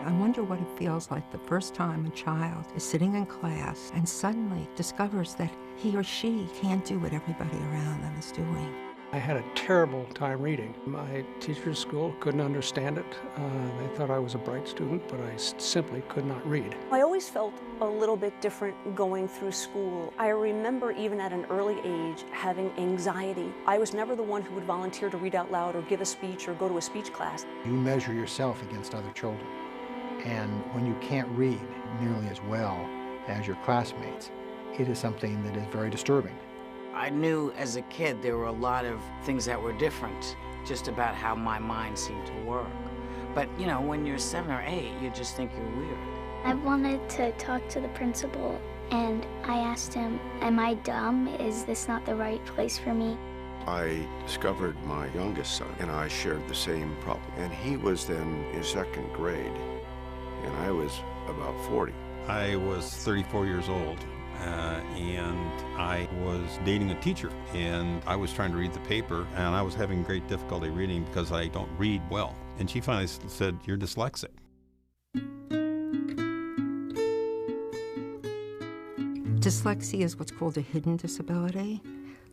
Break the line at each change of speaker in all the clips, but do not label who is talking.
I wonder what it feels like the first time a child is sitting in class and suddenly discovers that he or she can't do what everybody around them is doing.
I had a terrible time reading. My teachers at school couldn't understand it. They thought I was a bright student, but I simply could not read.
I always felt a little bit different going through school. I remember even at an early age having anxiety. I was never the one who would volunteer to read out loud or give a speech or go to a speech class.
You measure yourself against other children, and when you can't read nearly as well as your classmates, it is something that is very disturbing.
I knew as a kid there were a lot of things that were different just about how my mind seemed to work. But, you know, when you're 7 or 8, you just think you're weird.
I wanted to talk to the principal, and I asked him, am I dumb? Is this not the right place for me?
I discovered my youngest son, and I shared the same problem. And he was then in 2nd grade, and I was about 40.
I was 34 years old. And I was dating a teacher, and I was trying to read the paper, and I was having great difficulty reading because I don't read well. And she finally said, "You're dyslexic."
Dyslexia is what's called a hidden disability.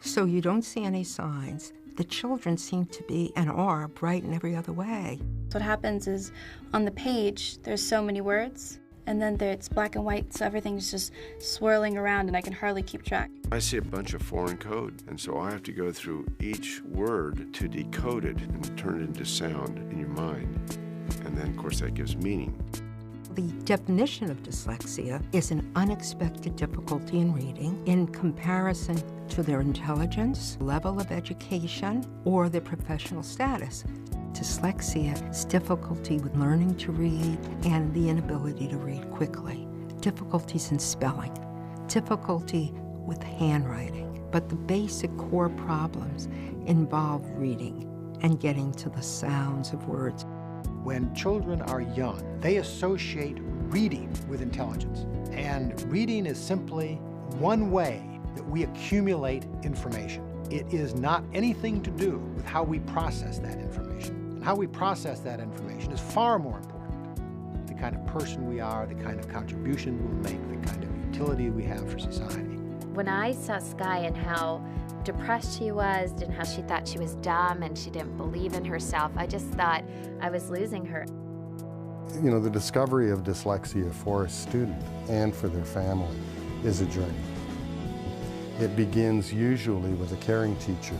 So you don't see any signs. The children seem to be and are bright in every other way.
What happens is on the page, there's so many words. And then it's black and white, so everything's just swirling around and I can hardly keep track.
I see a bunch of foreign code, and so I have to go through each word to decode it and turn it into sound in your mind. And then, of course, that gives meaning.
The definition of dyslexia is an unexpected difficulty in reading in comparison to their intelligence, level of education, or their professional status. Dyslexia is difficulty with learning to read and the inability to read quickly, difficulties in spelling, difficulty with handwriting. But the basic core problems involve reading and getting to the sounds of words.
When children are young, they associate reading with intelligence. And reading is simply one way that we accumulate information. It is not anything to do with how we process that information. And how we process that information is far more important. The kind of person we are, the kind of contribution we'll make, the kind of utility we have for society.
When I saw Skye and how depressed she was and how she thought she was dumb and she didn't believe in herself, I just thought I was losing her.
You know, the discovery of dyslexia for a student and for their family is a journey. It begins usually with a caring teacher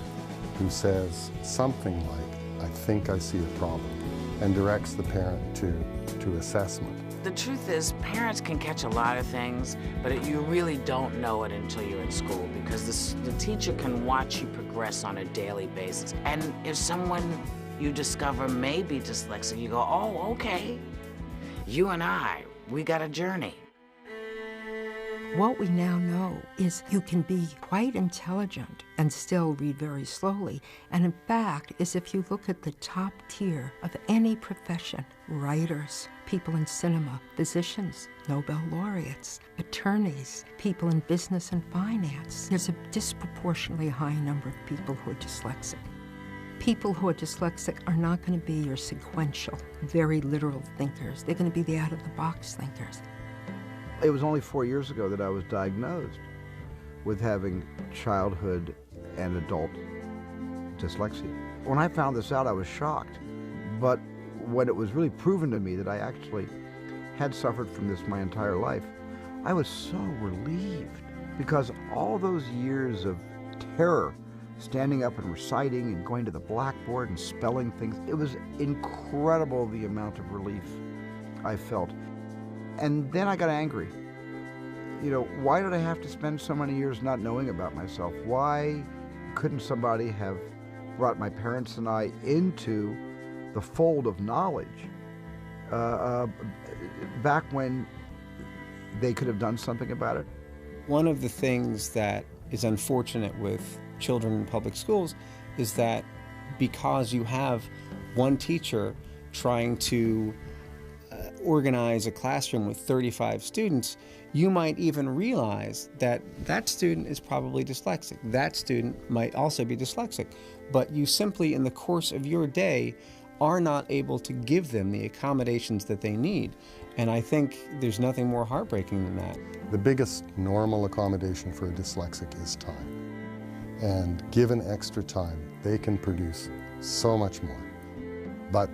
who says something like, "I think I see a problem," and directs the parent to assessment.
The truth is, parents can catch a lot of things, but you really don't know it until you're in school because the teacher can watch you progress on a daily basis. And if someone you discover may be dyslexic, you go, oh, okay. You and we got a journey.
What we now know is you can be quite intelligent and still read very slowly. And in fact, is if you look at the top tier of any profession, writers, people in cinema, physicians, Nobel laureates, attorneys, people in business and finance, there's a disproportionately high number of people who are dyslexic. People who are dyslexic are not going to be your sequential, very literal thinkers. They're going to be the out-of-the-box thinkers.
It was only 4 years ago that I was diagnosed with having childhood and adult dyslexia. When I found this out, I was shocked. But when it was really proven to me that I actually had suffered from this my entire life, I was so relieved because all those years of terror, standing up and reciting and going to the blackboard and spelling things, it was incredible the amount of relief I felt. And then I got angry. You know, why did I have to spend so many years not knowing about myself? Why couldn't somebody have brought my parents and I into the fold of knowledge back when they could have done something about it?
One of the things that is unfortunate with children in public schools is that because you have one teacher trying to organize a classroom with 35 students, you might even realize that that student is probably dyslexic. That student might also be dyslexic. But you simply, in the course of your day, are not able to give them the accommodations that they need. And I think there's nothing more heartbreaking than that.
The biggest normal accommodation for a dyslexic is time. And given extra time, they can produce so much more. But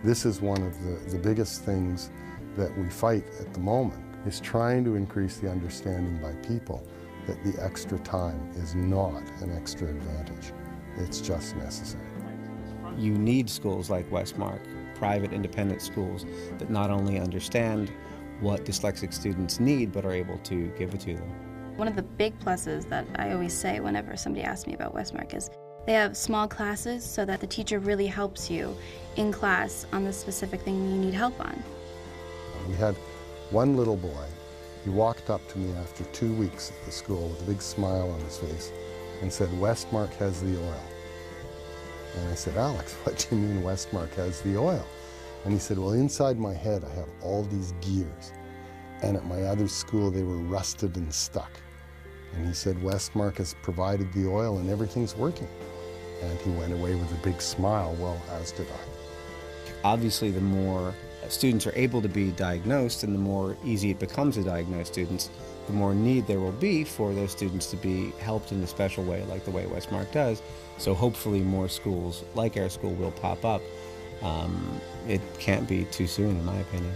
this is one of the biggest things that we fight at the moment, is trying to increase the understanding by people that the extra time is not an extra advantage. It's just necessary.
You need schools like Westmark, private independent schools that not only understand what dyslexic students need, but are able to give it to them.
One of the big pluses that I always say whenever somebody asks me about Westmark is they have small classes so that the teacher really helps you in class on the specific thing you need help on.
We had one little boy. He walked up to me after 2 weeks at the school with a big smile on his face and said, "Westmark has the oil." And I said, "Alex, what do you mean Westmark has the oil?" And he said, "Well, inside my head I have all these gears, and at my other school they were rusted and stuck." And he said, "Westmark has provided the oil and everything's working." And he went away with a big smile, well, as did I.
Obviously, the more students are able to be diagnosed and the more easy it becomes to diagnose students, the more need there will be for those students to be helped in a special way, like the way Westmark does. So hopefully more schools like our school will pop up. It can't be too soon, in my opinion.